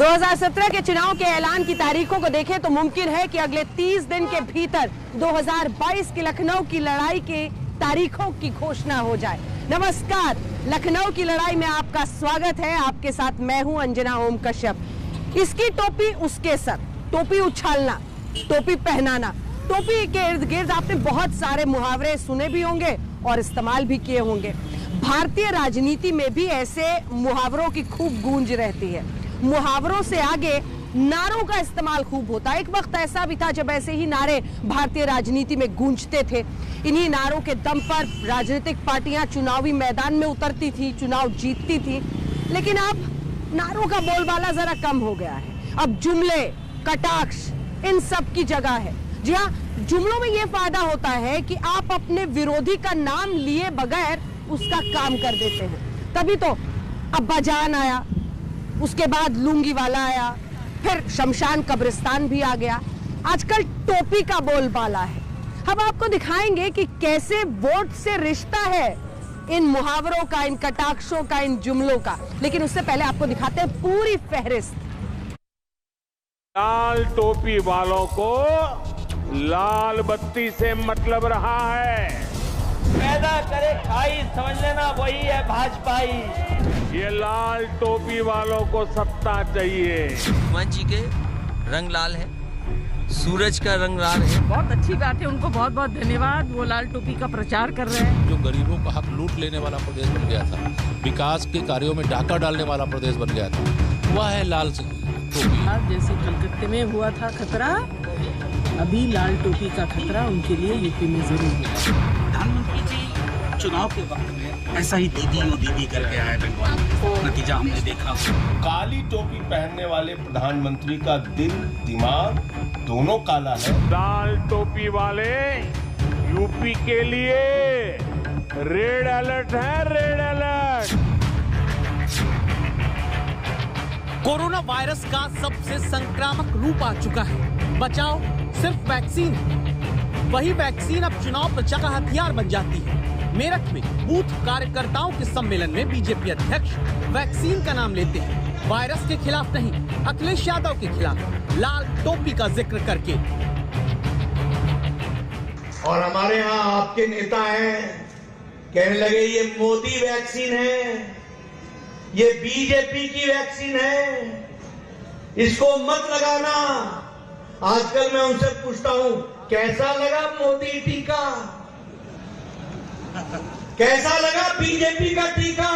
2017 के चुनाव के ऐलान की तारीखों को देखें तो मुमकिन है कि अगले 30 दिन के भीतर 2022 की लखनऊ की लड़ाई की तारीखों की घोषणा हो जाए। नमस्कार, लखनऊ की लड़ाई में आपका स्वागत है। आपके साथ मैं हूं अंजना ओम कश्यप। इसकी टोपी उसके सर, टोपी उछालना, टोपी पहनाना, टोपी के इर्द गिर्द आपने बहुत सारे मुहावरे सुने भी होंगे और इस्तेमाल भी किए होंगे। भारतीय राजनीति में भी ऐसे मुहावरों की खूब गूंज रहती है। मुहावरों से आगे नारों का इस्तेमाल खूब होता है। एक वक्त ऐसा भी था जब ऐसे ही नारे भारतीय राजनीति में गूंजते थे। इन्हीं नारों के दम पर राजनीतिक पार्टियां चुनावी मैदान में उतरती थी, चुनाव जीतती थी। लेकिन अब नारों का बोलबाला जरा कम हो गया है। अब जुमले, कटाक्ष इन सब की जगह है। जी हाँ, जुमलों में यह फायदा होता है कि आप अपने विरोधी का नाम लिए बगैर उसका काम कर देते हैं। तभी तो अब्बाजान आया, उसके बाद लुंगी वाला आया, फिर शमशान कब्रिस्तान भी आ गया। आजकल टोपी का बोलबाला है। हम आपको दिखाएंगे कि कैसे वोट से रिश्ता है इन मुहावरों का, इन कटाक्षों का, इन जुमलों का। लेकिन उससे पहले आपको दिखाते हैं पूरी फहरिस्त। लाल टोपी वालों को लाल बत्ती से मतलब रहा है। पैदा करे खाई, समझ लेना वही है भाजपाई। ये लाल टोपी वालों को सत्ता चाहिए। हनुमान जी के रंग लाल है, सूरज का रंग लाल है। बहुत अच्छी बात है, उनको बहुत बहुत धन्यवाद। वो लाल टोपी का प्रचार कर रहे हैं। जो गरीबों का हक लूट लेने वाला प्रदेश बन गया था, विकास के कार्यों में डाका डालने वाला प्रदेश बन गया था, वह है लाल टोपी। जैसे कलकत्ते में हुआ था खतरा, अभी लाल टोपी का खतरा उनके लिए यूपी में जरूर है। प्रधानमंत्री जी चुनाव के वक्त में ऐसा ही दीदी करके आए, नतीजा हमने देखा। काली टोपी पहनने वाले प्रधानमंत्री का दिल दिमाग दोनों काला है। लाल टोपी वाले यूपी के लिए रेड अलर्ट है, रेड अलर्ट। कोरोना वायरस का सबसे संक्रामक रूप आ चुका है। बचाव सिर्फ वैक्सीन है। वही वैक्सीन अब चुनाव प्रचार का हथियार बन जाती है। मेरठ में बूथ कार्यकर्ताओं के सम्मेलन में बीजेपी अध्यक्ष वैक्सीन का नाम लेते हैं। वायरस के खिलाफ नहीं, अखिलेश यादव के खिलाफ लाल टोपी का जिक्र करके। और हमारे यहाँ आपके नेता हैं, कहने लगे ये मोदी वैक्सीन है, ये बीजेपी की वैक्सीन है, इसको मत लगाना। आजकल मैं उनसे पूछता हूं, कैसा लगा मोदी टीका, कैसा लगा बीजेपी का टीका?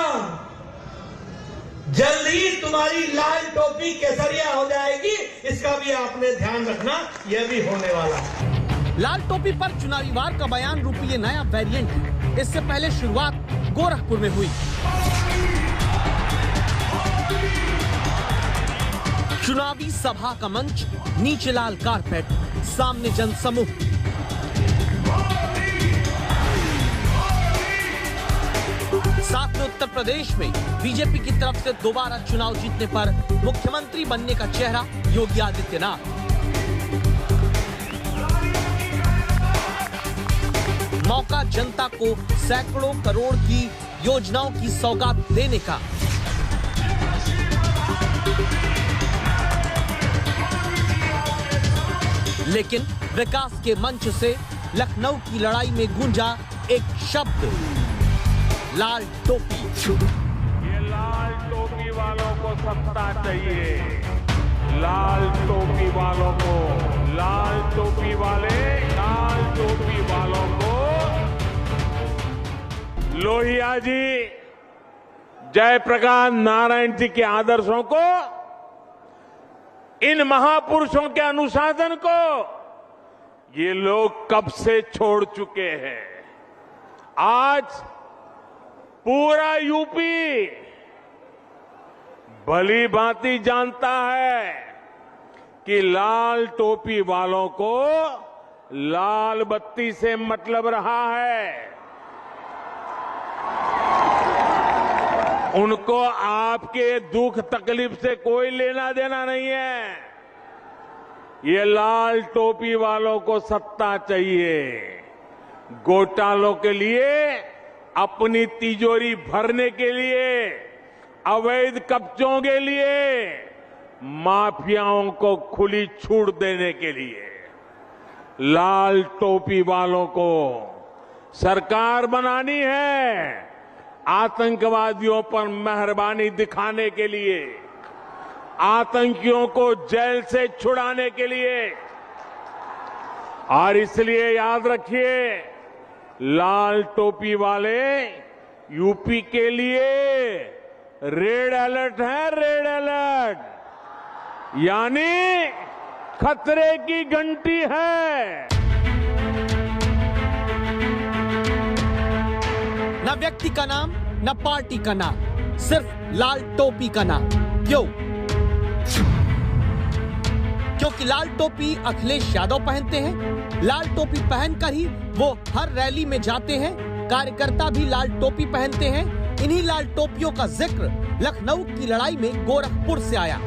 जल्द ही तुम्हारी लाल टोपी केसरिया हो जाएगी, इसका भी आपने ध्यान रखना, यह भी होने वाला है। लाल टोपी पर चुनावी वार का बयान रूपी ये नया वेरिएंट है। इससे पहले शुरुआत गोरखपुर में हुई। चुनावी सभा का मंच, नीचे लाल कारपेट, सामने जनसमूह। साथ में उत्तर प्रदेश में बीजेपी की तरफ से दोबारा चुनाव जीतने पर मुख्यमंत्री बनने का चेहरा योगी आदित्यनाथ। मौका जनता को सैकड़ों करोड़ की योजनाओं की सौगात देने का। लेकिन विकास के मंच से लखनऊ की लड़ाई में गूंजा एक शब्द, लाल टोपी। ये लाल टोपी वालों को सत्ता चाहिए। लाल टोपी वालों को, लाल टोपी वाले, लाल टोपी वालों को। लोहिया जी, जयप्रकाश नारायण जी के आदर्शों को, इन महापुरुषों के अनुशासन को ये लोग कब से छोड़ चुके हैं। आज पूरा यूपी भली भांति जानता है कि लाल टोपी वालों को लाल बत्ती से मतलब रहा है। उनको आपके दुख तकलीफ से कोई लेना देना नहीं है। ये लाल टोपी वालों को सत्ता चाहिए। घोटालों के लिए, अपनी तिजोरी भरने के लिए, अवैध कब्जों के लिए माफियाओं को खुली छूट देने के लिए, लाल टोपी वालों को सरकार बनानी है, आतंकवादियों पर मेहरबानी दिखाने के लिए, आतंकियों को जेल से छुड़ाने के लिए। और इसलिए याद रखिए, लाल टोपी वाले यूपी के लिए रेड अलर्ट है, रेड अलर्ट, यानी खतरे की घंटी है। न व्यक्ति का नाम, न पार्टी का नाम, सिर्फ लाल टोपी का नाम। क्यों? क्योंकि लाल टोपी अखिलेश यादव पहनते हैं। लाल टोपी पहनकर ही वो हर रैली में जाते हैं। कार्यकर्ता भी लाल टोपी पहनते हैं। इन्हीं लाल टोपियों का जिक्र लखनऊ की लड़ाई में गोरखपुर से आया।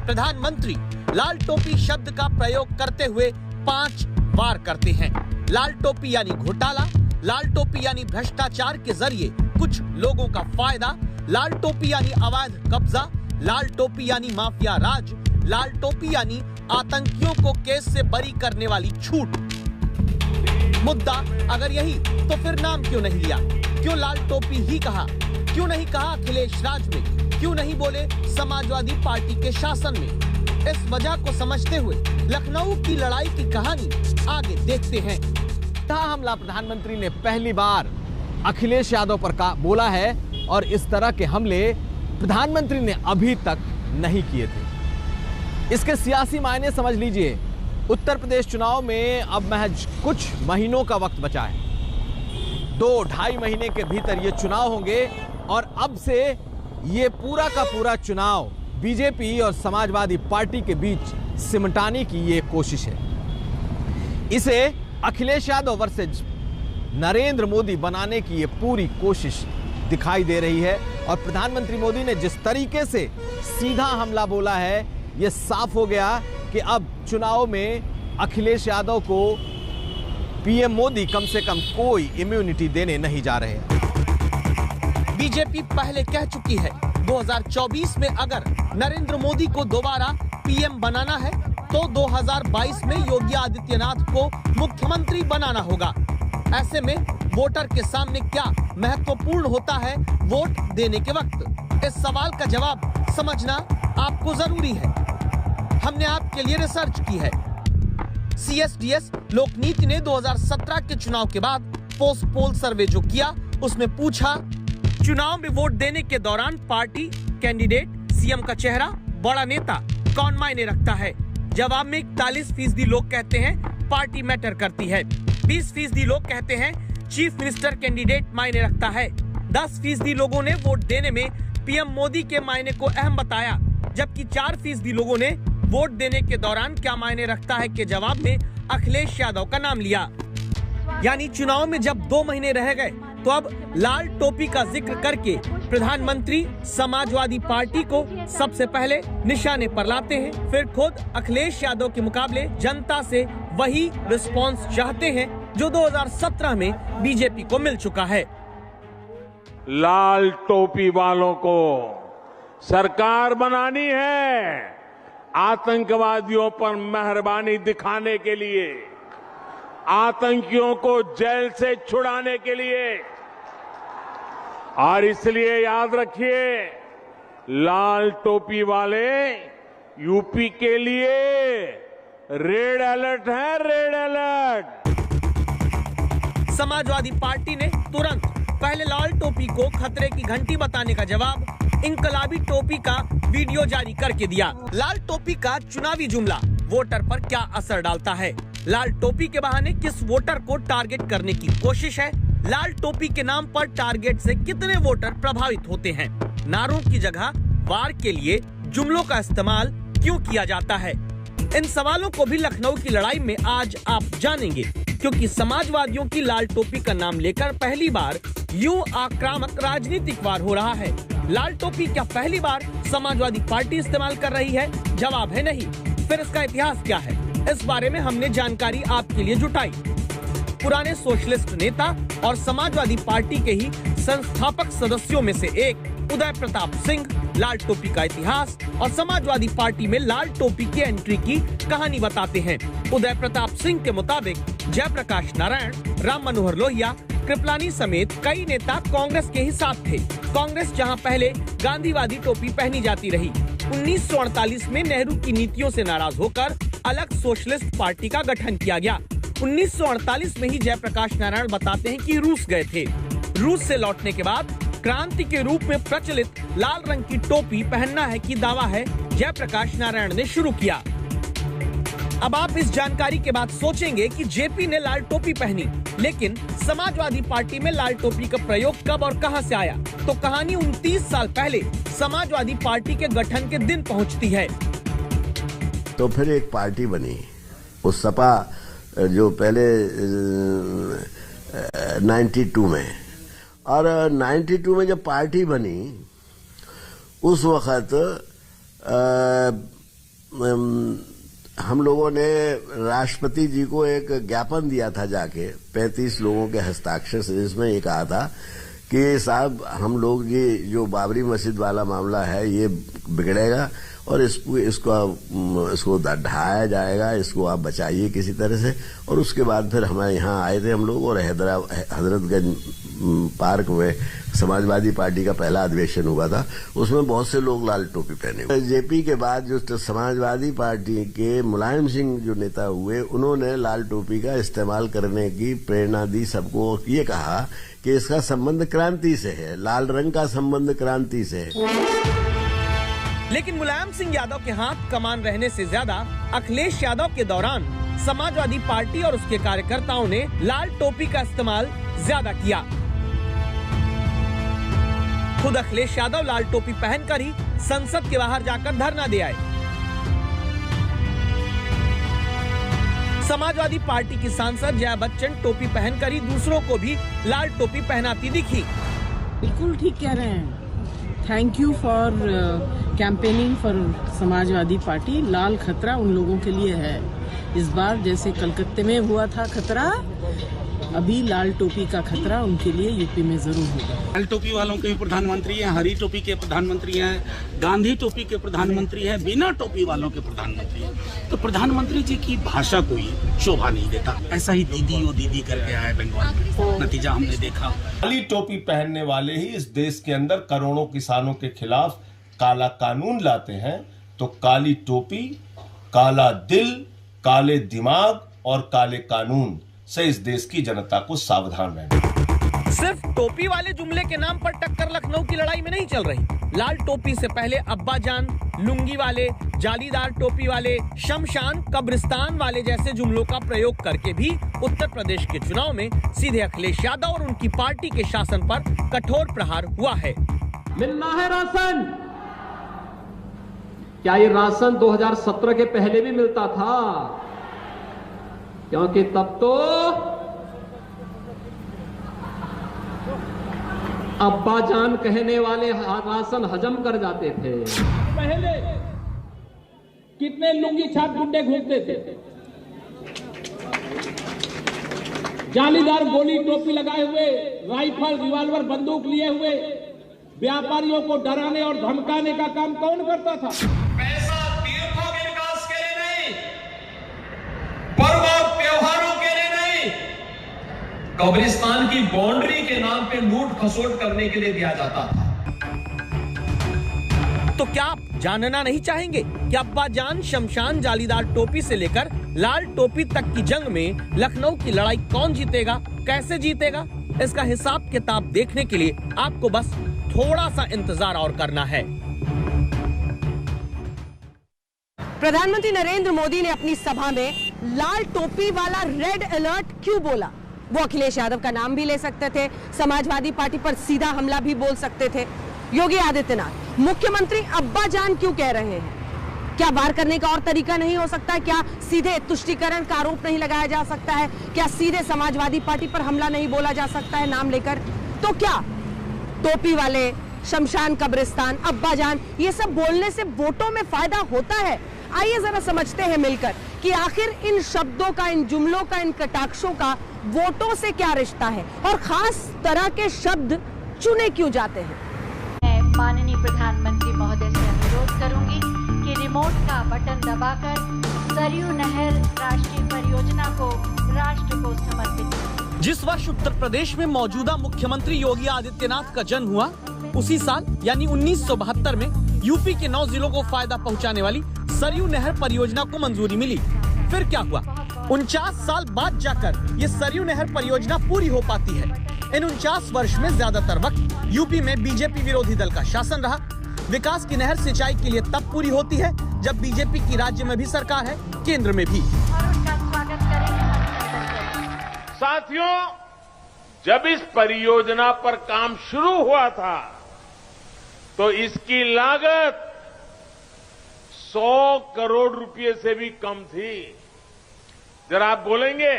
प्रधानमंत्री लाल टोपी शब्द का प्रयोग करते हुए 5 बार करते हैं। लाल टोपी यानी घोटाला, लाल टोपी यानी भ्रष्टाचार के जरिए कुछ लोगों का फायदा, लाल टोपी यानी अवैध कब्जा, लाल टोपी यानी माफिया राज, लाल टोपी यानी आतंकियों को केस से बरी करने वाली छूट। मुद्दा अगर यही तो फिर नाम क्यों नहीं लिया? क्यों लाल टोपी ही कहा? क्यों नहीं कहा अखिलेश राज में? क्यों नहीं बोले समाजवादी पार्टी के शासन में? इस वजह को समझते हुए लखनऊ की लड़ाई की कहानी आगे देखते हैं। हमला प्रधानमंत्री ने पहली बार अखिलेश यादव पर बोला है और इस तरह के हमले प्रधानमंत्री ने अभी तक नहीं किए थे। इसके सियासी मायने समझ लीजिए। उत्तर प्रदेश चुनाव में अब महज कुछ महीनों का वक्त बचा है। 2-2.5 महीने के भीतर ये चुनाव होंगे और अब से ये पूरा का पूरा चुनाव बीजेपी और समाजवादी पार्टी के बीच सिमटाने की ये कोशिश है। इसे अखिलेश यादव वर्सेज नरेंद्र मोदी बनाने की ये पूरी कोशिश दिखाई दे रही है। और प्रधानमंत्री मोदी ने जिस तरीके से सीधा हमला बोला है, ये साफ हो गया कि अब चुनाव में अखिलेश यादव को पीएम मोदी कम से कम कोई इम्यूनिटी देने नहीं जा रहे हैं। बीजेपी पहले कह चुकी है 2024 में अगर नरेंद्र मोदी को दोबारा पीएम बनाना है तो 2022 में योगी आदित्यनाथ को मुख्यमंत्री बनाना होगा। ऐसे में वोटर के सामने क्या महत्वपूर्ण होता है वोट देने के वक्त? इस सवाल का जवाब समझना आपको जरूरी है। हमने आपके लिए रिसर्च की है। CSDS लोकनीति ने 2017 के चुनाव के बाद पोस्ट पोल सर्वे जो किया, उसमें पूछा चुनाव में वोट देने के दौरान पार्टी, कैंडिडेट, सीएम का चेहरा, बड़ा नेता कौन मायने रखता है? जवाब में 41% लोग कहते हैं पार्टी मैटर करती है। 20% लोग कहते हैं चीफ मिनिस्टर कैंडिडेट मायने रखता है। 10% लोगों ने वोट देने में पीएम मोदी के मायने को अहम बताया, जबकि 4% लोगों ने वोट देने के दौरान क्या मायने रखता है के जवाब में अखिलेश यादव का नाम लिया। यानी चुनाव में जब 2 महीने रह गए तो अब लाल टोपी का जिक्र करके प्रधानमंत्री समाजवादी पार्टी को सबसे पहले निशाने पर लाते हैं। फिर खुद अखिलेश यादव के मुकाबले जनता से वही रिस्पांस चाहते हैं जो 2017 में बीजेपी को मिल चुका है। लाल टोपी वालों को सरकार बनानी है, आतंकवादियों पर मेहरबानी दिखाने के लिए, आतंकियों को जेल से छुड़ाने के लिए। और इसलिए याद रखिए, लाल टोपी वाले यूपी के लिए रेड अलर्ट है, रेड अलर्ट। समाजवादी पार्टी ने तुरंत पहले लाल टोपी को खतरे की घंटी बताने का जवाब इनकलाबी टोपी का वीडियो जारी करके दिया। लाल टोपी का चुनावी जुमला वोटर पर क्या असर डालता है? लाल टोपी के बहाने किस वोटर को टारगेट करने की कोशिश है? लाल टोपी के नाम पर टारगेट से कितने वोटर प्रभावित होते हैं? नारों की जगह वार के लिए जुमलों का इस्तेमाल क्यों किया जाता है? इन सवालों को भी लखनऊ की लड़ाई में आज आप जानेंगे, क्योंकि समाजवादियों की लाल टोपी का नाम लेकर पहली बार यूं आक्रामक राजनीतिक वार हो रहा है। लाल टोपी क्या पहली बार समाजवादी पार्टी इस्तेमाल कर रही है? जवाब है नहीं। फिर इसका इतिहास क्या है? इस बारे में हमने जानकारी आपके लिए जुटाई। पुराने सोशलिस्ट नेता और समाजवादी पार्टी के ही संस्थापक सदस्यों में से एक उदय प्रताप सिंह, लाल टोपी का इतिहास और समाजवादी पार्टी में लाल टोपी की एंट्री की कहानी बताते हैं। उदय प्रताप सिंह के मुताबिक जयप्रकाश नारायण, राम मनोहर लोहिया, कृपलानी समेत कई नेता कांग्रेस के ही साथ थे। कांग्रेस जहां पहले गांधीवादी टोपी पहनी जाती रही, 1948 में नेहरू की नीतियों से नाराज होकर अलग सोशलिस्ट पार्टी का गठन किया गया। 1948 में ही जयप्रकाश नारायण बताते हैं कि रूस गए थे। रूस से लौटने के बाद क्रांति के रूप में प्रचलित लाल रंग की टोपी पहनना है कि दावा है जयप्रकाश नारायण ने शुरू किया। अब आप इस जानकारी के बाद सोचेंगे कि जेपी ने लाल टोपी पहनी, लेकिन समाजवादी पार्टी में लाल टोपी का प्रयोग कब और कहां से आया? तो कहानी 29 साल पहले समाजवादी पार्टी के गठन के दिन पहुंचती है। तो फिर एक पार्टी बनी, उस सपा जो पहले 92 में, और 92 में जब पार्टी बनी उस वक्त हम लोगों ने राष्ट्रपति जी को एक ज्ञापन दिया था जाके 35 लोगों के हस्ताक्षर से, जिसमें ये कहा था कि साहब हम लोग ये जो बाबरी मस्जिद वाला मामला है ये बिगड़ेगा और इसको ढाया जाएगा, इसको आप बचाइए किसी तरह से। और उसके बाद फिर हमारे यहाँ आए थे हम लोग और हजरतगंज पार्क में समाजवादी पार्टी का पहला अधिवेशन हुआ था, उसमें बहुत से लोग लाल टोपी पहने हुए। जेपी के बाद जो समाजवादी पार्टी के मुलायम सिंह जो नेता हुए, उन्होंने लाल टोपी का इस्तेमाल करने की प्रेरणा दी सबको। ये कहा कि इसका संबंध क्रांति से है, लाल रंग का संबंध क्रांति से है। लेकिन मुलायम सिंह यादव के हाथ कमान रहने से ज्यादा अखिलेश यादव के दौरान समाजवादी पार्टी और उसके कार्यकर्ताओं ने लाल टोपी का इस्तेमाल ज्यादा किया। खुद अखिलेश यादव लाल टोपी पहनकर ही संसद के बाहर जाकर धरना दे आए। समाजवादी पार्टी की सांसद जया बच्चन टोपी पहनकर ही दूसरों को भी लाल टोपी पहनाती दिखी। बिल्कुल ठीक कह रहे हैं। Thank you for campaigning for Samajwadi party. लाल खतरा उन लोगों के लिए है। इस बार जैसे कलकत्ते में हुआ था खतरा, अभी लाल टोपी का खतरा उनके लिए यूपी में जरूर होगा। लाल टोपी वालों के भी प्रधानमंत्री हैं, हरी टोपी के प्रधानमंत्री हैं, गांधी टोपी के प्रधानमंत्री हैं, बिना टोपी वालों के प्रधानमंत्री हैं। तो प्रधानमंत्री जी की भाषा को ही शोभा नहीं देता। ऐसा ही दीदी वो दीदी करके आया बंगाल में, नतीजा हमने देखा। काली टोपी पहनने वाले ही इस देश के अंदर करोड़ों किसानों के खिलाफ काला कानून लाते हैं। तो काली टोपी, काला दिल, काले दिमाग और काले कानून से इस देश की जनता को सावधान रहना। सिर्फ टोपी वाले जुमले के नाम पर टक्कर लखनऊ की लड़ाई में नहीं चल रही। लाल टोपी से पहले अब्बाजान, लुंगी वाले, जालीदार टोपी वाले, शमशान, कब्रिस्तान वाले जैसे जुमलों का प्रयोग करके भी उत्तर प्रदेश के चुनाव में सीधे अखिलेश यादव और उनकी पार्टी के शासन पर कठोर प्रहार हुआ है। मिलना है राशन। क्या ये राशन 2017 के पहले भी मिलता था? क्योंकि तब तो अब्बा जान कहने वाले राशन हजम कर जाते थे। पहले कितने लुंगी छाप गुंडे घूमते थे, जालीदार गोली टोपी लगाए हुए, राइफल रिवॉल्वर बंदूक लिए हुए व्यापारियों को डराने और धमकाने का काम कौन करता था? पैसा तीर्थों के विकास के लिए नहीं, पर्व त्योहारों के लिए नहीं, कब्रिस्तान की बाउंड्री के नाम पे लूट खसोट करने के लिए दिया जाता था। तो क्या आप जानना नहीं चाहेंगे कि अब्बाजान, शमशान, जालीदार टोपी से लेकर लाल टोपी तक की जंग में लखनऊ की लड़ाई कौन जीतेगा, कैसे जीतेगा? इसका हिसाब किताब देखने के लिए आपको बस थोड़ा सा इंतजार और करना है। प्रधानमंत्री नरेंद्र मोदी ने अपनी सभा में लाल टोपी वाला रेड अलर्ट क्यों बोला? वो अखिलेश यादव का नाम भी ले सकते थे, समाजवादी पार्टी पर सीधा हमला भी बोल सकते थे। योगी आदित्यनाथ, मुख्यमंत्री अब्बाजान क्यों कह रहे हैं? क्या वार करने का और तरीका नहीं हो सकता? क्या सीधे तुष्टीकरण का आरोप नहीं लगाया जा सकता है? क्या सीधे समाजवादी पार्टी पर हमला नहीं बोला जा सकता है नाम लेकर? तो क्या टोपी वाले, शमशान, कब्रिस्तान, अब्बाजान, ये सब बोलने से वोटों में फायदा होता है? आइए जरा समझते हैं मिलकर कि आखिर इन शब्दों का, इन जुमलों का, इन कटाक्षों का वोटों से क्या रिश्ता है और खास तरह के शब्द चुने क्यों जाते हैं। प्रधानमंत्री महोदय से अनुरोध करूंगी कि रिमोट का बटन दबाकर सरयू नहर राष्ट्रीय परियोजना को राष्ट्र को समर्पित करें। जिस वर्ष उत्तर प्रदेश में मौजूदा मुख्यमंत्री योगी आदित्यनाथ का जन्म हुआ, उसी साल यानी 1972 में यूपी के 9 जिलों को फायदा पहुंचाने वाली सरयू नहर परियोजना को मंजूरी मिली। फिर क्या हुआ? 49 साल बाद जाकर ये सरयू नहर परियोजना पूरी हो पाती है। इन 49 वर्ष में ज्यादातर वक्त यूपी में बीजेपी विरोधी दल का शासन रहा। विकास की नहर सिंचाई के लिए तब पूरी होती है जब बीजेपी की राज्य में भी सरकार है, केंद्र में भी। साथियों, जब इस परियोजना पर काम शुरू हुआ था तो इसकी लागत 100 करोड़ रुपए से भी कम थी। जरा आप बोलेंगे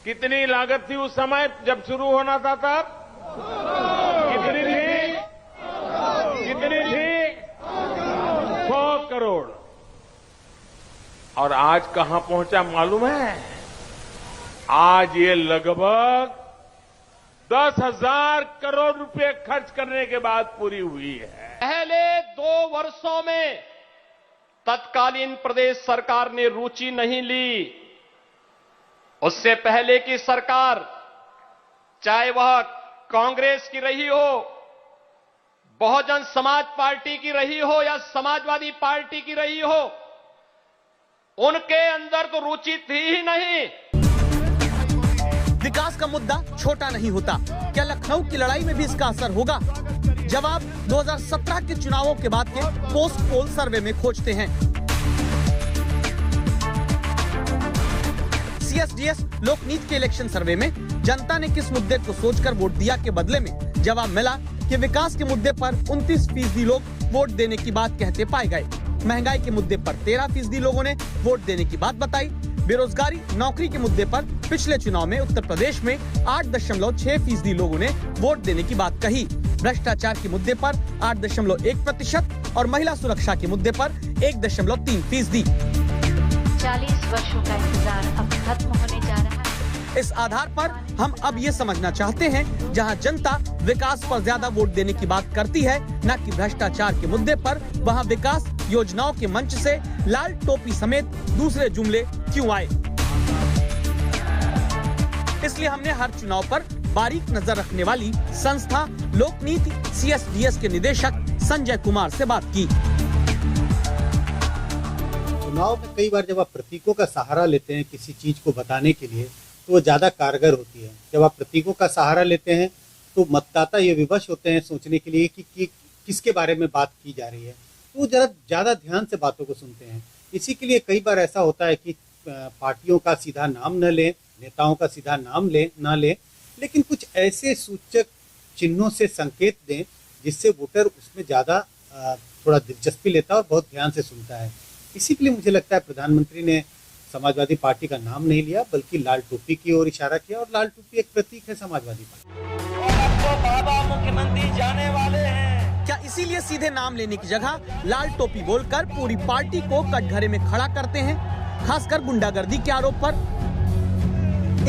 कितनी लागत थी उस समय जब शुरू होना था तब? कितनी थी? 100 करोड़। और आज कहां पहुंचा मालूम है? आज ये लगभग 10,000 करोड़ रुपए खर्च करने के बाद पूरी हुई है। पहले 2 वर्षों में तत्कालीन प्रदेश सरकार ने रुचि नहीं ली। उससे पहले की सरकार, चाहे वह कांग्रेस की रही हो, बहुजन समाज पार्टी की रही हो या समाजवादी पार्टी की रही हो, उनके अंदर तो रुचि थी ही नहीं। विकास का मुद्दा छोटा नहीं होता। क्या लखनऊ की लड़ाई में भी इसका असर होगा? जवाब 2017 के चुनावों के बाद के पोस्ट पोल सर्वे में खोजते हैं। CSDS लोकनीति के इलेक्शन सर्वे में जनता ने किस मुद्दे को सोचकर वोट दिया के बदले में जवाब मिला कि विकास के मुद्दे पर 29% लोग वोट देने की बात कहते पाए गए। महंगाई के मुद्दे पर 13% लोगों ने वोट देने की बात बताई। बेरोजगारी, नौकरी के मुद्दे पर पिछले चुनाव में उत्तर प्रदेश में 8.6% लोगों ने वोट देने की बात कही। भ्रष्टाचार के मुद्दे पर 8.1% और महिला सुरक्षा के मुद्दे पर 1.3%। 40 वर्षों का इंतजार अब खत्म होने जा रहा है। इस आधार पर हम अब ये समझना चाहते हैं, जहां जनता विकास पर ज्यादा वोट देने की बात करती है, न कि भ्रष्टाचार के मुद्दे पर, वहां विकास योजनाओं के मंच से लाल टोपी समेत दूसरे जुमले क्यों आए? इसलिए हमने हर चुनाव पर बारीक नजर रखने वाली संस्था लोकनीति CSDS के निदेशक संजय कुमार से बात की। चुनाव में कई बार जब आप प्रतीकों का सहारा लेते हैं किसी चीज को बताने के लिए, तो वो ज्यादा कारगर होती है। जब आप प्रतीकों का सहारा लेते हैं तो मतदाता ये विवश होते हैं सोचने के लिए कि किसके बारे में बात की जा रही है, तो वो जरा ज्यादा ध्यान से बातों को सुनते हैं। इसी के लिए कई बार ऐसा होता है कि पार्टियों का सीधा नाम न लें, नेताओं का सीधा नाम न लें, लेकिन कुछ ऐसे सूचक चिन्हों से संकेत दें जिससे वोटर उसमें ज्यादा थोड़ा दिलचस्पी लेता है और बहुत ध्यान से सुनता है। इसी के लिए मुझे लगता है प्रधानमंत्री ने समाजवादी पार्टी का नाम नहीं लिया, बल्कि लाल टोपी की ओर इशारा किया, और लाल टोपी एक प्रतीक है समाजवादी पार्टी। और अब तो बाबा मुख्यमंत्री जाने वाले हैं। क्या इसीलिए सीधे नाम लेने की जगह लाल टोपी बोलकर पूरी पार्टी को कटघरे में खड़ा करते हैं, खासकर गुंडागर्दी के आरोप पर?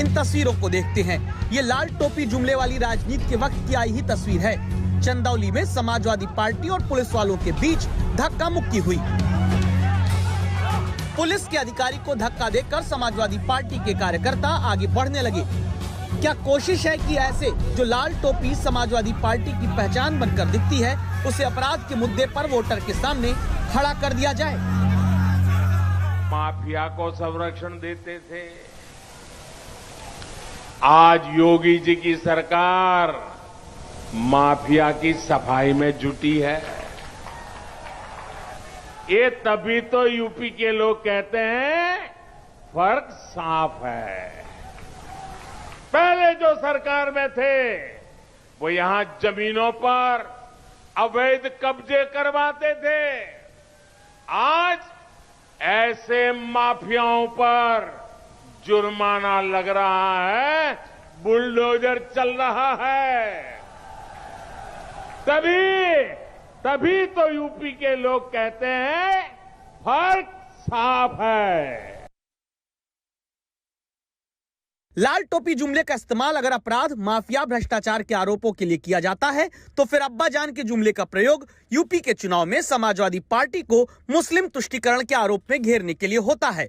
इन तस्वीरों को देखते हैं। ये लाल टोपी जुमले वाली राजनीति के वक्त की आई ही तस्वीर है। चंदौली में समाजवादी पार्टी और पुलिस वालों के बीच धक्का मुक्की हुई। पुलिस के अधिकारी को धक्का देकर समाजवादी पार्टी के कार्यकर्ता आगे बढ़ने लगे। क्या कोशिश है कि ऐसे जो लाल टोपी समाजवादी पार्टी की पहचान बनकर दिखती है, उसे अपराध के मुद्दे पर वोटर के सामने खड़ा कर दिया जाए? माफिया को संरक्षण देते थे। आज योगी जी की सरकार माफिया की सफाई में जुटी है। ये तभी तो यूपी के लोग कहते हैं फर्क साफ है। पहले जो सरकार में थे वो यहां जमीनों पर अवैध कब्जे करवाते थे। आज ऐसे माफियाओं पर जुर्माना लग रहा है, बुलडोजर चल रहा है। तभी तो यूपी के लोग कहते हैं फर्क साफ है। लाल टोपी जुमले का इस्तेमाल अगर अपराध, माफिया, भ्रष्टाचार के आरोपों के लिए किया जाता है तो फिर अब्बाजान के जुमले का प्रयोग यूपी के चुनाव में समाजवादी पार्टी को मुस्लिम तुष्टीकरण के आरोप में घेरने के लिए होता है।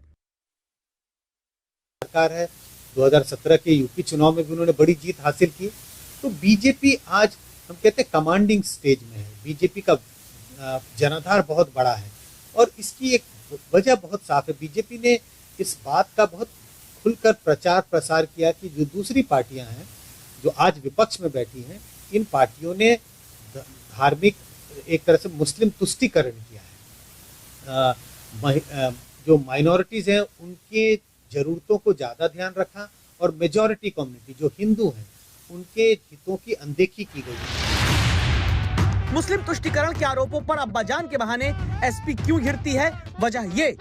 सरकार है 2017 के यूपी चुनाव में भी उन्होंने बड़ी जीत हासिल की। तो बीजेपी आज हम कहते हैं कमांडिंग स्टेज में है। बीजेपी का जनाधार बहुत बड़ा है और इसकी एक वजह बहुत साफ है। बीजेपी ने इस बात का बहुत खुलकर प्रचार प्रसार किया कि जो दूसरी पार्टियां हैं जो आज विपक्ष में बैठी हैं, इन पार्टियों ने धार्मिक एक तरह से मुस्लिम तुष्टीकरण किया है। जो माइनॉरिटीज हैं उनके जरूरतों को ज्यादा ध्यान रखा और मेजॉरिटी कम्युनिटी जो हिंदू हैं उनके हितों की अनदेखी की गई। मुस्लिम तुष्टीकरण के आरोपों पर अब्बाजान के बहाने एसपी क्यों घिरती है? वजह ये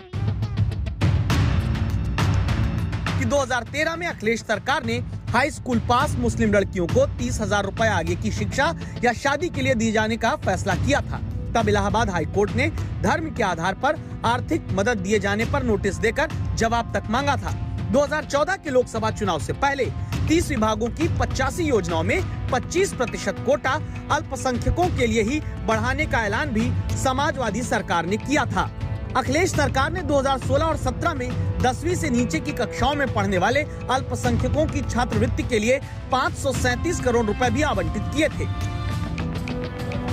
कि 2013 में अखिलेश सरकार ने हाई स्कूल पास मुस्लिम लड़कियों को 30,000 रुपए आगे की शिक्षा या शादी के लिए दिए जाने का फैसला किया था। तब इलाहाबाद हाई कोर्ट ने धर्म के आधार पर आर्थिक मदद दिए जाने पर नोटिस देकर जवाब तक मांगा था। 2014 के लोकसभा चुनाव से पहले 30 विभागों की 85 योजनाओं में 25% कोटा अल्पसंख्यकों के लिए ही बढ़ाने का ऐलान भी समाजवादी सरकार ने किया था। अखिलेश सरकार ने 2016 और 17 में 10वीं से नीचे की कक्षाओं में पढ़ने वाले अल्पसंख्यकों की छात्रवृत्ति के लिए 537 करोड़ रुपए भी आवंटित किए थे।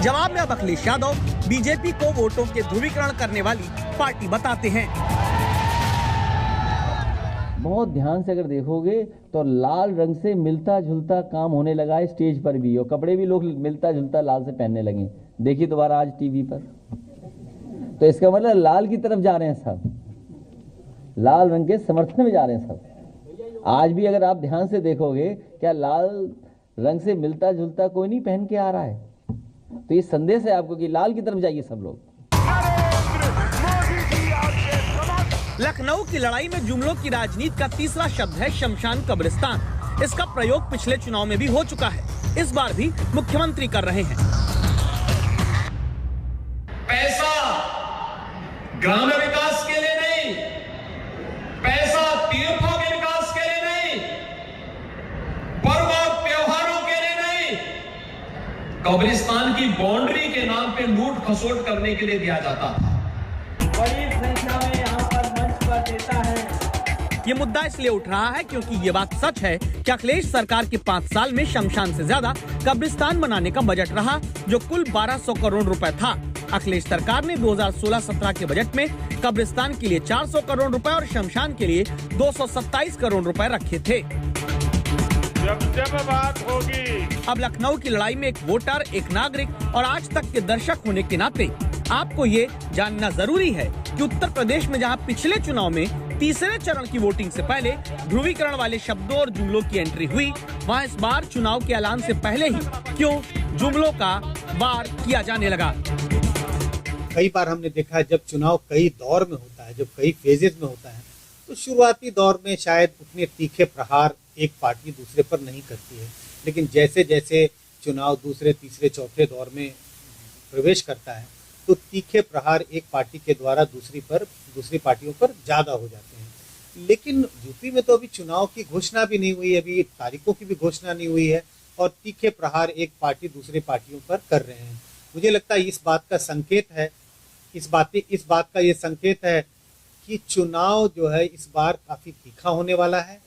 जवाब में अब अखिलेश यादव बीजेपी को वोटों के ध्रुवीकरण करने वाली पार्टी बताते हैं। बहुत ध्यान से अगर देखोगे तो लाल रंग से मिलता जुलता काम होने लगा है स्टेज पर भी, और कपड़े भी लोग मिलता जुलता लाल से पहनने लगे। देखिए दोबारा आज टीवी पर, तो इसका मतलब लाल की तरफ जा रहे हैं सब, लाल रंग के समर्थन में जा रहे हैं सब। आज भी अगर आप ध्यान से देखोगे क्या लाल रंग से मिलता जुलता कोई नहीं पहन के आ रहा है। तो ये संदेश है आपको कि लाल की तरफ जाइए सब लोग। लखनऊ की लड़ाई में जुमलों की राजनीति का तीसरा शब्द है शमशान कब्रिस्तान। इसका प्रयोग पिछले चुनाव में भी हो चुका है, इस बार भी मुख्यमंत्री कर रहे हैं। पैसा ग्राम्य विकास के लिए नहीं, पैसा तीर्थों के विकास के लिए नहीं, पर्व और त्योहारों के लिए नहीं, कब्रिस्तान की बाउंड्री के नाम पे लूट खसोट करने के लिए दिया जाता था। बड़ी संख्या में यहाँ पर मंच पर देता है। ये मुद्दा इसलिए उठ रहा है क्योंकि ये बात सच है कि अखिलेश सरकार के 5 साल में शमशान से ज्यादा कब्रिस्तान बनाने का बजट रहा, जो कुल 1200 करोड़ रुपए था। अखिलेश सरकार ने 2016-17 के बजट में कब्रिस्तान के लिए 400 करोड़ रुपए और शमशान के लिए 227 करोड़ रुपए रखे थे। जब बात होगी अब लखनऊ की लड़ाई में एक वोटर, एक नागरिक और आज तक के दर्शक होने के नाते आपको ये जानना जरूरी है कि उत्तर प्रदेश में जहां पिछले चुनाव में तीसरे चरण की वोटिंग से पहले ध्रुवीकरण वाले शब्दों और जुमलों की एंट्री हुई, वहां इस बार चुनाव के ऐलान से पहले ही क्यों जुमलों का वार किया जाने लगा। कई बार हमने देखा है जब चुनाव कई दौर में होता है, जब कई फेजेस में होता है, तो शुरुआती दौर में शायद उतने तीखे प्रहार एक पार्टी दूसरे पर नहीं करती है, लेकिन जैसे जैसे चुनाव दूसरे, तीसरे, चौथे दौर में प्रवेश करता है तो तीखे प्रहार एक पार्टी के द्वारा दूसरी पार्टियों पर ज्यादा हो जाते हैं। लेकिन यूपी में तो अभी चुनाव की घोषणा भी नहीं हुई, अभी तारीखों की भी घोषणा नहीं हुई है और तीखे प्रहार एक पार्टी दूसरी पार्टियों पर कर रहे हैं। मुझे लगता है इस बात का संकेत है, इस बात का ये संकेत है कि चुनाव जो है इस बार काफी तीखा होने वाला है।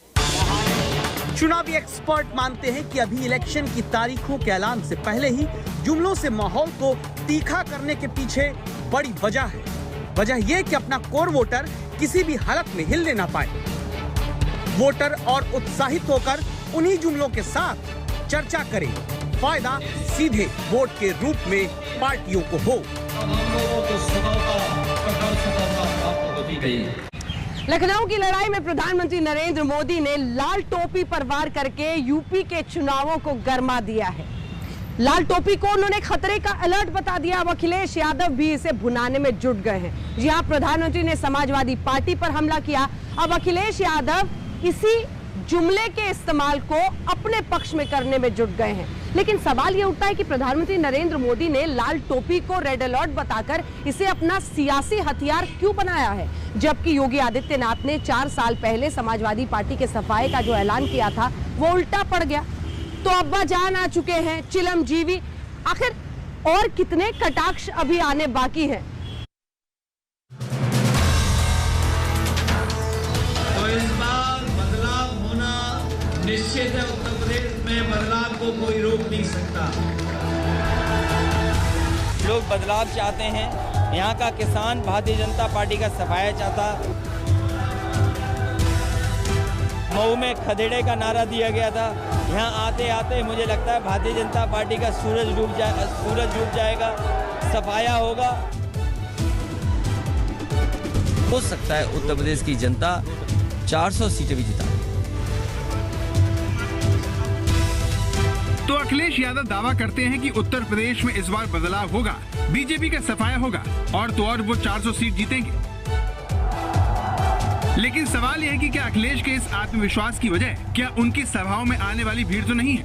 चुनावी एक्सपर्ट मानते हैं कि अभी इलेक्शन की तारीखों के ऐलान से पहले ही जुमलों से माहौल को तीखा करने के पीछे बड़ी वजह है। वजह यह कि अपना कोर वोटर किसी भी हालत में हिलने ना पाए। वोटर और उत्साहित होकर उन्हीं जुमलों के साथ चर्चा करे, फायदा सीधे वोट के रूप में पार्टियों को हो। लखनऊ की लड़ाई में प्रधानमंत्री नरेंद्र मोदी ने लाल टोपी पर वार करके यूपी के चुनावों को गरमा दिया है। लाल टोपी को उन्होंने खतरे का अलर्ट बता दिया। अब अखिलेश यादव भी इसे भुनाने में जुट गए हैं। जी हां, प्रधानमंत्री ने समाजवादी पार्टी पर हमला किया। अब अखिलेश यादव इसी जुमले के इस्तेमाल को अपने पक्ष में करने में जुट गए हैं। लेकिन सवाल यह उठता है कि प्रधानमंत्री नरेंद्र मोदी ने लाल टोपी को रेड अलर्ट बताकर इसे अपना सियासी हथियार क्यों बनाया है, जबकि योगी आदित्यनाथ ने 4 साल पहले समाजवादी पार्टी के सफाए का जो ऐलान किया था वो उल्टा पड़ गया। तो अब्बा जान आ चुके हैं, चिलमजीवी, आखिर और कितने कटाक्ष अभी आने बाकी हैं? तो इस बार बदलाव होना निश्चित है। उत्तर प्रदेश में बदलाव को कोई रोक नहीं सकता। लोग बदलाव चाहते हैं। यहाँ का किसान भारतीय जनता पार्टी का सफाया चाहता। मऊ में खदेड़े का नारा दिया गया था। यहाँ आते आते मुझे लगता है भारतीय जनता पार्टी का सूरज डूब जाएगा, सफाया होगा। हो सकता है उत्तर प्रदेश की जनता 400 सीटें भी जिता। तो अखिलेश यादव दावा करते हैं कि उत्तर प्रदेश में इस बार बदलाव होगा, बीजेपी का सफाया होगा और तो और वो 400 सीट जीतेंगे। लेकिन सवाल यह है कि क्या अखिलेश के इस आत्मविश्वास की वजह क्या उनकी सभाओं में आने वाली भीड़ तो नहीं है?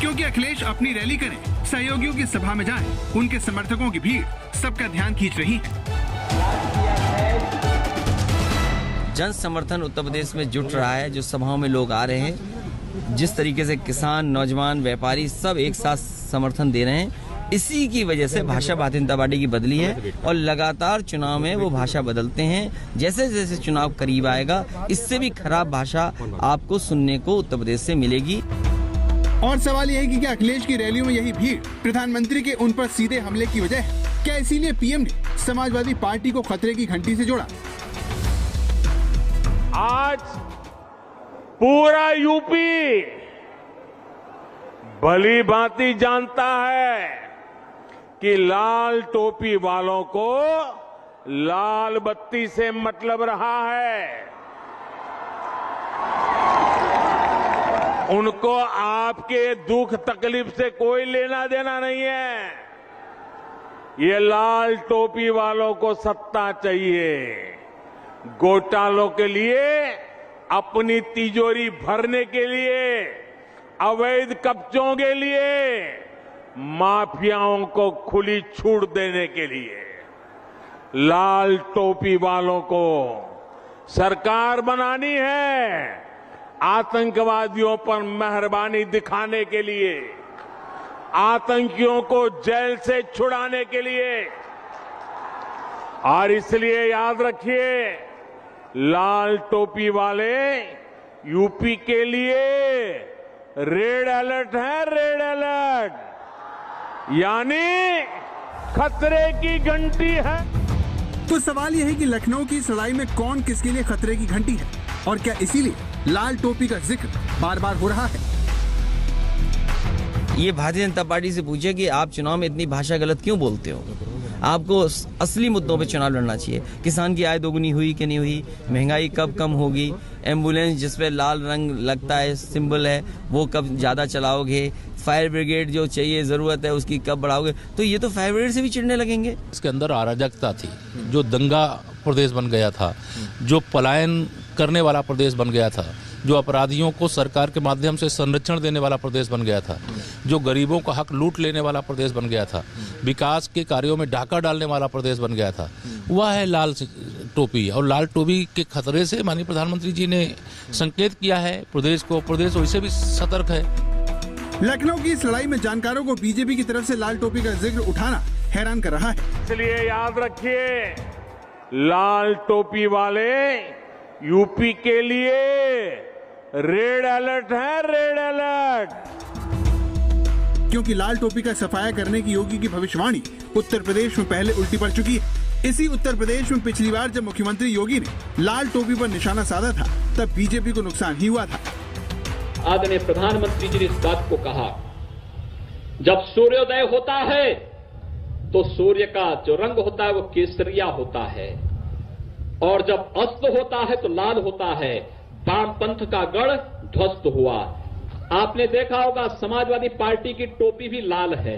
क्योंकि अखिलेश अपनी रैली करें, सहयोगियों की सभा में जाएं, उनके समर्थकों की भीड़ सबका ध्यान खींच रही है। जन समर्थन उत्तर प्रदेश में जुट रहा है, जो सभाओं में लोग आ रहे हैं, जिस तरीके से किसान, नौजवान, व्यापारी सब एक साथ समर्थन दे रहे हैं, इसी की वजह से भाषा भारतीय जनता पार्टी की बदली है। और लगातार चुनाव में वो भाषा बदलते हैं। जैसे जैसे चुनाव करीब आएगा, इससे भी खराब भाषा आपको सुनने को उत्तर प्रदेश से मिलेगी। और सवाल यह है कि क्या अखिलेश की रैलियों में यही भीड़ प्रधानमंत्री के उन पर सीधे हमले की वजह है? क्या इसीलिए पीएम ने समाजवादी पार्टी को खतरे की घंटी से जोड़ा? आज पूरा यूपी भली भांति जानता है कि लाल टोपी वालों को लाल बत्ती से मतलब रहा है। उनको आपके दुख तकलीफ से कोई लेना देना नहीं है। ये लाल टोपी वालों को सत्ता चाहिए, घोटालों के लिए, अपनी तिजोरी भरने के लिए, अवैध कब्जों के लिए, माफियाओं को खुली छूट देने के लिए। लाल टोपी वालों को सरकार बनानी है, आतंकवादियों पर मेहरबानी दिखाने के लिए, आतंकियों को जेल से छुड़ाने के लिए। और इसलिए याद रखिए, लाल टोपी वाले यूपी के लिए रेड अलर्ट है, रेड अलर्ट, यानी खतरे की घंटी है। तो सवाल यह है कि लखनऊ की इस लड़ाई में कौन किसके लिए खतरे की घंटी है और क्या इसीलिए लाल टोपी का जिक्र बार बार हो रहा है? ये भारतीय जनता पार्टी से पूछे कि आप चुनाव में इतनी भाषा गलत क्यों बोलते हो? आपको असली मुद्दों पे चुनाव लड़ना चाहिए। किसान की आय दोगुनी हुई कि नहीं हुई, महंगाई कब कम होगी, एम्बुलेंस जिस पे लाल रंग लगता है, सिंबल है, वो कब ज्यादा चलाओगे, फायर ब्रिगेड जो चाहिए जरूरत है उसकी कब बढ़ाओगे? तो ये तो फायर ब्रिगेड से भी चिढ़ने लगेंगे। इसके अंदर अराजकता थी, जो दंगा प्रदेश बन गया था, जो पलायन करने वाला प्रदेश बन गया था, जो अपराधियों को सरकार के माध्यम से संरक्षण देने वाला प्रदेश बन गया था, जो गरीबों का हक लूट लेने वाला प्रदेश बन गया था, विकास के कार्यों में डाका डालने वाला प्रदेश बन गया था, वह है लाल टोपी। और लाल टोपी के खतरे से माननीय प्रधानमंत्री जी ने संकेत किया है प्रदेश को, प्रदेश वैसे भी सतर्क है। लखनऊ की इस लड़ाई में जानकारों को बीजेपी की तरफ से लाल टोपी का जिक्र उठाना हैरान कर रहा है। इसलिए याद रखिए, लाल टोपी वाले यूपी के लिए रेड अलर्ट है, रेड अलर्ट, क्योंकि लाल टोपी का सफाया करने की योगी की भविष्यवाणी उत्तर प्रदेश में पहले उल्टी पड़ चुकी है। इसी उत्तर प्रदेश में पिछली बार जब मुख्यमंत्री योगी ने लाल टोपी पर निशाना साधा था, तब बीजेपी को नुकसान ही हुआ था। आदरणीय प्रधानमंत्री जी ने इस बात को कहा, जब सूर्योदय होता है तो सूर्य का जो रंग होता है वो केसरिया होता है, और जब अस्त होता है तो लाल होता है। वामपंथ का गढ़ ध्वस्त हुआ। आपने देखा होगा समाजवादी पार्टी की टोपी भी लाल है,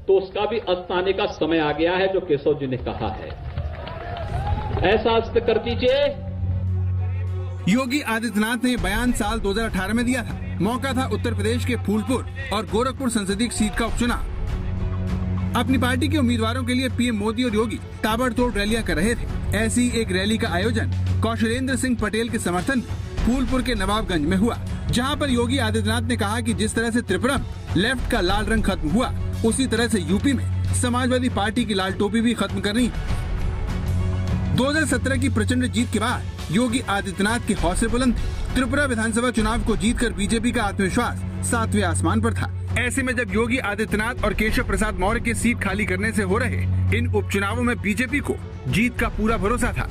तो उसका भी अस्त आने का समय आ गया है, जो केशव जी ने कहा है। एहसास कर दीजिए। योगी आदित्यनाथ ने बयान साल 2018 में दिया था। मौका था उत्तर प्रदेश के फूलपुर और गोरखपुर संसदीय सीट का उपचुनाव। अपनी पार्टी के उम्मीदवारों के लिए पीएम मोदी और योगी ताबड़तोड़ रैलियां कर रहे थे। ऐसी एक रैली का आयोजन कौशलेंद्र सिंह पटेल के समर्थन में फूलपुर के नवाबगंज में हुआ, जहां पर योगी आदित्यनाथ ने कहा कि जिस तरह से त्रिपुरा में लेफ्ट का लाल रंग खत्म हुआ, उसी तरह से यूपी में समाजवादी पार्टी की लाल टोपी भी खत्म करनी है। 2017 की प्रचंड जीत के बाद योगी आदित्यनाथ के हौसले बुलंद थे। त्रिपुरा विधानसभा चुनाव को जीतकर बीजेपी का आत्मविश्वास 7वें आसमान पर था। ऐसे में जब योगी आदित्यनाथ और केशव प्रसाद मौर्य की सीट खाली करने से हो रहे इन उपचुनावों में बीजेपी को जीत का पूरा भरोसा था।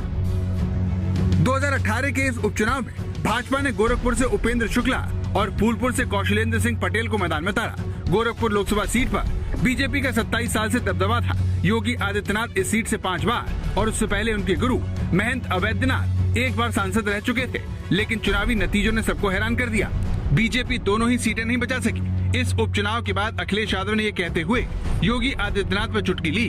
2018 के इस उपचुनाव में भाजपा ने गोरखपुर से उपेंद्र शुक्ला और फूलपुर से कौशलेंद्र सिंह पटेल को मैदान में उतारा। गोरखपुर लोकसभा सीट पर बीजेपी का 27 साल से दबदबा था। योगी आदित्यनाथ इस सीट से 5 बार और उससे पहले उनके गुरु महंत अवैधनाथ 1 बार सांसद रह चुके थे, लेकिन चुनावी नतीजों ने सबको हैरान कर दिया। बीजेपी दोनों ही सीटें नहीं बचा सकी। इस उपचुनाव के बाद अखिलेश यादव ने ये कहते हुए योगी आदित्यनाथ पर चुटकी ली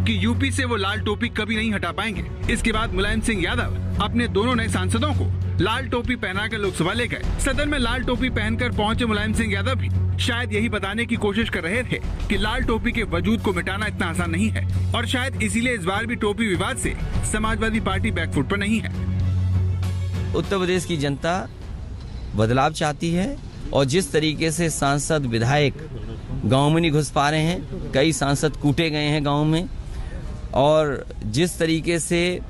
कि यूपी से वो लाल टोपी कभी नहीं हटा पाएंगे। इसके बाद मुलायम सिंह यादव अपने दोनों नए सांसदों को लाल टोपी पहनाकर लोकसभा ले गए। सदन में लाल टोपी पहनकर पहुंचे मुलायम सिंह यादव भी शायद यही बताने की कोशिश कर रहे थे कि लाल टोपी के वजूद को मिटाना इतना आसान नहीं है, और शायद इसीलिए इस बार भी टोपी विवाद से समाजवादी पार्टी बैकफुट पर नहीं है। उत्तर प्रदेश की जनता बदलाव चाहती है, और जिस तरीके से सांसद विधायक गांव में नहीं घुस पा रहे हैं, कई सांसद कूटे गए हैं गांव में, और जिस तरीके से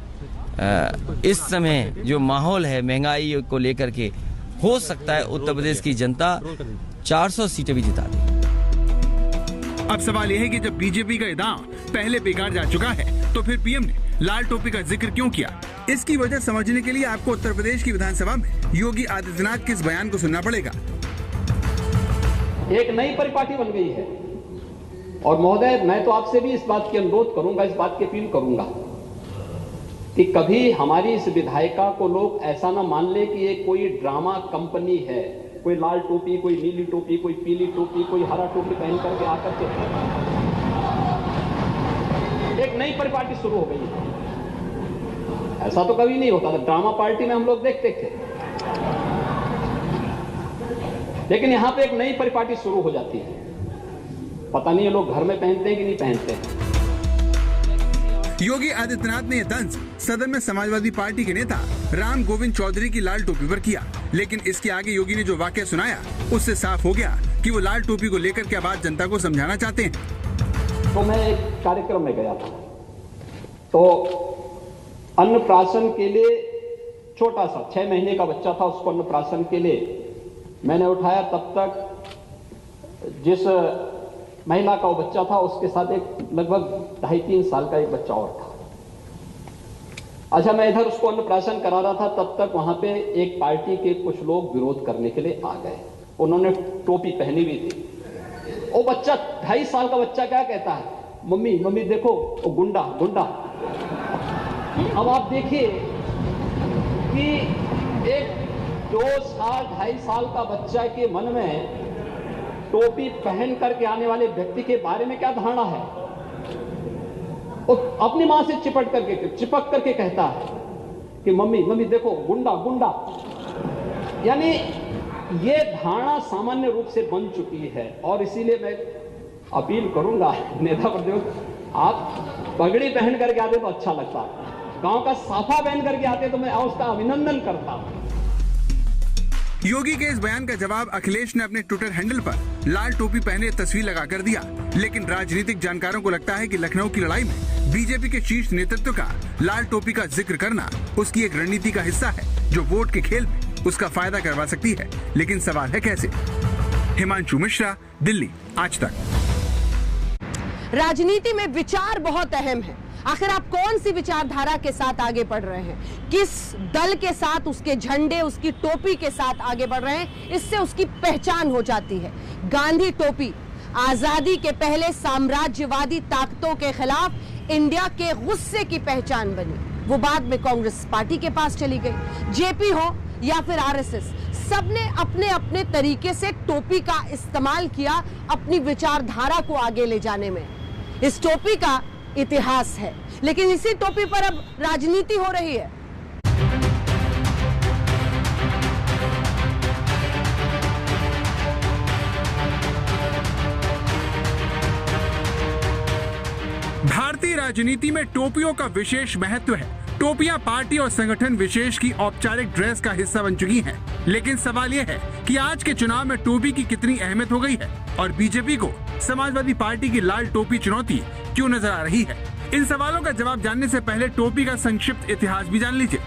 इस समय जो माहौल है महंगाई को लेकर के, हो सकता है उत्तर प्रदेश की जनता 400 सीटें भी जिता दे। अब सवाल यह है कि जब बीजेपी का दांव पहले बेकार जा चुका है, तो फिर पीएम ने लाल टोपी का जिक्र क्यों किया? इसकी वजह समझने के लिए आपको उत्तर प्रदेश की विधानसभा में योगी आदित्यनाथ के इस बयान को सुनना पड़ेगा। एक नई परिपाटी बन गई है, और महोदय मैं तो आपसे भी इस बात की अनुरोध करूंगा, इस बात की अपील करूंगा कि कभी हमारी इस विधायिका को लोग ऐसा ना मान ले कि ये कोई ड्रामा कंपनी है, कोई लाल टोपी, कोई नीली टोपी, कोई पीली टोपी, कोई हरा टोपी पहन करके आकर के एक नई परिपाटी शुरू हो गई है। ऐसा तो कभी नहीं होता था, ड्रामा पार्टी में हम लोग देखते थे, लेकिन यहां पे एक नई परिपाटी शुरू हो जाती है। पता नहीं ये लोग घर में पहनते हैं कि नहीं पहनते हैं। योगी आदित्यनाथ ने यह तंज सदन में समाजवादी पार्टी के नेता राम गोविंद चौधरी की लाल टोपी पर किया, लेकिन इसके आगे योगी ने जो वाकया सुनाया उससे साफ हो गया कि वो लाल टोपी को लेकर क्या बात जनता को समझाना चाहते हैं। तो मैं एक कार्यक्रम में गया था, तो अन्नप्राशन के लिए छोटा सा 6 महीने का बच्चा था, उसको अन्नप्राशन के लिए मैंने उठाया। तब तक जिस महिला का वो बच्चा था उसके साथ एक लगभग 2.5-3 साल का एक बच्चा और था। अच्छा, मैं इधर उसको अन्नप्राशन करा रहा था, तब तक वहां पे एक पार्टी के कुछ लोग विरोध करने के लिए आ गए। उन्होंने टोपी पहनी हुई थी। वो बच्चा 2.5 साल का बच्चा क्या कहता है, मम्मी मम्मी देखो वो गुंडा गुंडा। अब आप देखिए कि एक 2 साल 2.5 साल का बच्चा के मन में टोपी पहन करके आने वाले व्यक्ति के बारे में क्या धारणा है। वो अपनी मां से चिपक करके कहता है कि मम्मी मम्मी देखो गुंडा गुंडा। यानी ये धारणा सामान्य रूप से बन चुकी है, और इसीलिए मैं अपील करूंगा नेता प्रतिपक्ष, आप पगड़ी पहन करके आते तो अच्छा लगता है, गांव का साफा पहन करके आते तो मैं उसका अभिनंदन करता। योगी के इस बयान का जवाब अखिलेश ने अपने ट्विटर हैंडल पर लाल टोपी पहने तस्वीर लगाकर दिया, लेकिन राजनीतिक जानकारों को लगता है कि लखनऊ की लड़ाई में बीजेपी के शीर्ष नेतृत्व का लाल टोपी का जिक्र करना उसकी एक रणनीति का हिस्सा है, जो वोट के खेल में उसका फायदा करवा सकती है। लेकिन सवाल है कैसे? हिमांशु मिश्रा, दिल्ली, आज तक। राजनीति में विचार बहुत अहम है। आखिर आप कौन सी विचारधारा के साथ आगे बढ़ रहे हैं, किस दल के साथ, उसके झंडे, उसकी टोपी के साथ आगे बढ़ रहे हैं, इससे उसकी पहचान हो जाती है। गांधी टोपी आजादी के पहले साम्राज्यवादी ताकतों के खिलाफ इंडिया के गुस्से की पहचान बनी। वो बाद में कांग्रेस पार्टी के पास चली गई। जेपी हो या फिर आरएसएस, सबने अपने अपने तरीके से टोपी का इस्तेमाल किया अपनी विचारधारा को आगे ले जाने में। इस टोपी का इतिहास है। लेकिन इसी टोपी पर अब राजनीति हो रही है। भारतीय राजनीति में टोपियों का विशेष महत्व है। टोपियां पार्टी और संगठन विशेष की औपचारिक ड्रेस का हिस्सा बन चुकी हैं। लेकिन सवाल यह है कि आज के चुनाव में टोपी की कितनी अहमियत हो गई है और बीजेपी को समाजवादी पार्टी की लाल टोपी चुनौती क्यों नजर आ रही है। इन सवालों का जवाब जानने से पहले टोपी का संक्षिप्त इतिहास भी जान लीजिए।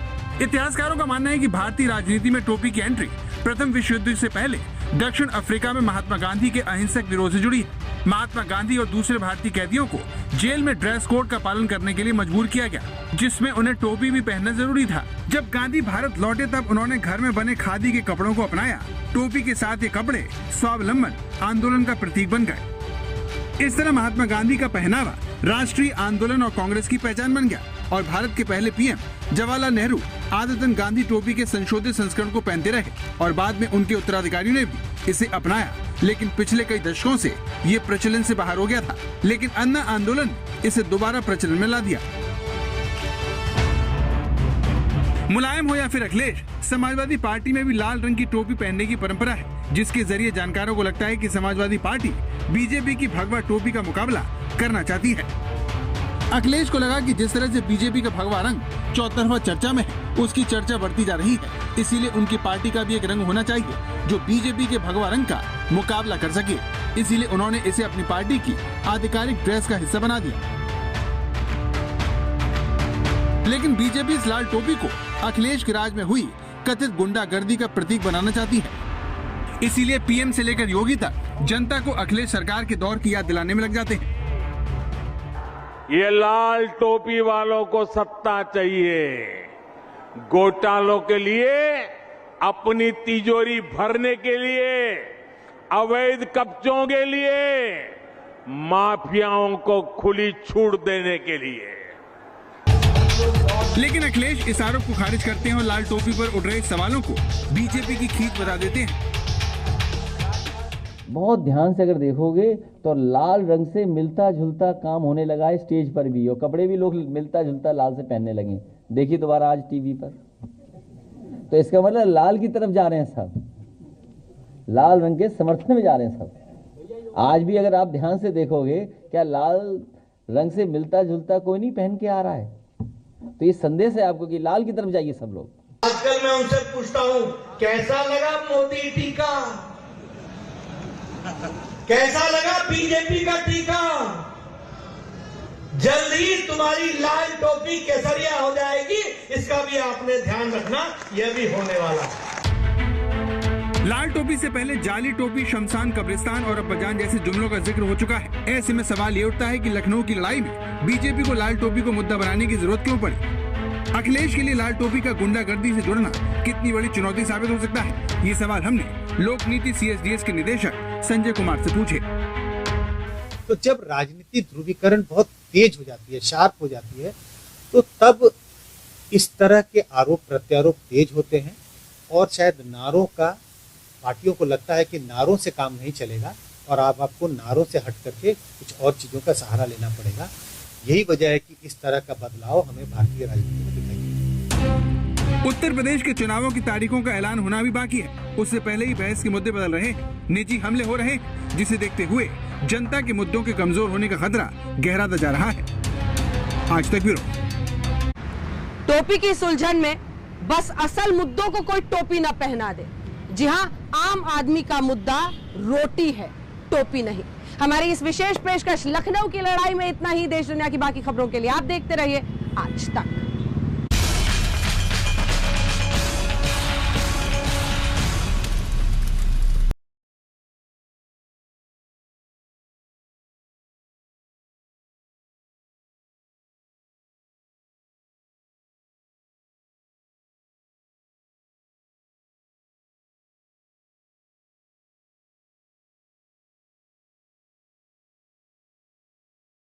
इतिहासकारों का मानना है कि भारतीय राजनीति में टोपी की एंट्री प्रथम विश्व युद्ध से पहले दक्षिण अफ्रीका में महात्मा गांधी के अहिंसक विरोध से जुड़ी है। महात्मा गांधी और दूसरे भारतीय कैदियों को जेल में ड्रेस कोड का पालन करने के लिए मजबूर किया गया, जिसमें उन्हें टोपी भी पहनना जरूरी था। जब गांधी भारत लौटे तब उन्होंने घर में बने खादी के कपड़ों को अपनाया। टोपी के साथ ये कपड़े स्वावलंबन आंदोलन का प्रतीक बन गए। इस तरह महात्मा गांधी का पहनावा राष्ट्रीय आंदोलन और कांग्रेस की पहचान बन गया और भारत के पहले पीएम जवाहरलाल नेहरू आदतन गांधी टोपी के संशोधित संस्करण को पहनते रहे और बाद में उनके उत्तराधिकारियों ने भी इसे अपनाया। लेकिन पिछले कई दशकों से ये प्रचलन से बाहर हो गया था, लेकिन अन्ना आंदोलन ने इसे दोबारा प्रचलन में ला दिया। मुलायम हो या फिर अखिलेश, समाजवादी पार्टी में भी लाल रंग की टोपी पहनने की परंपरा है, जिसके जरिए जानकारों को लगता है कि समाजवादी पार्टी बीजेपी की भगवा टोपी का मुकाबला करना चाहती है। अखिलेश को लगा कि जिस तरह से बीजेपी का भगवा रंग चौतरफा चर्चा में है, उसकी चर्चा बढ़ती जा रही है, इसीलिए उनकी पार्टी का भी एक रंग होना चाहिए जो बीजेपी के भगवा रंग का मुकाबला कर सके। इसीलिए उन्होंने इसे अपनी पार्टी की आधिकारिक ड्रेस का हिस्सा बना दिया। लेकिन बीजेपी इस लाल टोपी को अखिलेश के राज में हुई कथित गुंडागर्दी का प्रतीक बनाना चाहती है। इसीलिए पीएम से लेकर योगी तक जनता को अखिलेश सरकार के दौर की याद दिलाने में लग जाते हैं। ये लाल टोपी वालों को सत्ता चाहिए, घोटालों के लिए, अपनी तिजोरी भरने के लिए, अवैध कब्जों के लिए, माफियाओं को खुली छूट देने के लिए। लेकिन अखिलेश इस आरोप को खारिज करते हैं और लाल टोपी पर उठ रहे सवालों को बीजेपी की खींच बता देते हैं। बहुत ध्यान से अगर देखोगे तो लाल रंग से मिलता जुलता काम होने लगा है स्टेज पर भी, और कपड़े भी लोग मिलता जुलता लाल से पहनने लगे। देखिए दोबारा आज टीवी पर, तो इसका मतलब लाल की तरफ जा रहे हैं सब, लाल रंग के समर्थन में जा रहे हैं सब। आज भी अगर आप ध्यान से देखोगे, क्या लाल रंग से मिलता जुलता कोई नहीं पहन के आ रहा है? तो ये संदेश है आपको कि लाल की तरफ जाइए सब लोग। आजकल मैं उनसे पूछता हूं, कैसा लगा मोदी टीका, कैसा लगा बीजेपी का टीका? जल्दी तुम्हारी लाल टोपी केसरिया हो जाएगी, इसका भी आपने ध्यान रखना, यह भी होने वाला है। लाल टोपी से पहले जाली टोपी, शमशान, कब्रिस्तान और अब्बाजान जैसे जुमलों का जिक्र हो चुका है। ऐसे में सवाल ये उठता है कि लखनऊ की लड़ाई में बीजेपी को लाल टोपी को मुद्दा बनाने की जरूरत क्यों पड़ी? अखिलेश के लिए लाल टोपी का गुंडागर्दी से जुड़ना कितनी बड़ी चुनौती साबित हो सकता है? ये सवाल हमने लोक नीति CSDS के निदेशक संजय कुमार से पूछे। तो जब राजनीति ध्रुवीकरण बहुत तेज हो जाती है, शार्प हो जाती है, तो तब इस तरह के आरोप प्रत्यारोप तेज होते हैं और शायद नारों का, पार्टियों को लगता है कि नारों से काम नहीं चलेगा और आपको नारों से हट करके कुछ और चीजों का सहारा लेना पड़ेगा। यही वजह है कि इस तरह का बदलाव हमें भारतीय राजनीति में दिखाई देता है। उत्तर प्रदेश के चुनावों की तारीखों का ऐलान होना भी बाकी है। उससे पहले ही बहस के मुद्दे बदल रहे हैं, निजी हमले हो रहे, जिसे देखते हुए जनता के मुद्दों के कमजोर होने का खतरा गहराता जा रहा है। आज तक ब्यूरो। टोपी की सुलझन में बस असल मुद्दों को कोई टोपी न पहना दे। जी हाँ, आम आदमी का मुद्दा रोटी है, टोपी नहीं। हमारी इस विशेष पेशकश लखनऊ की लड़ाई में इतना ही। देश दुनिया की बाकी खबरों के लिए आप देखते रहिए आज तक।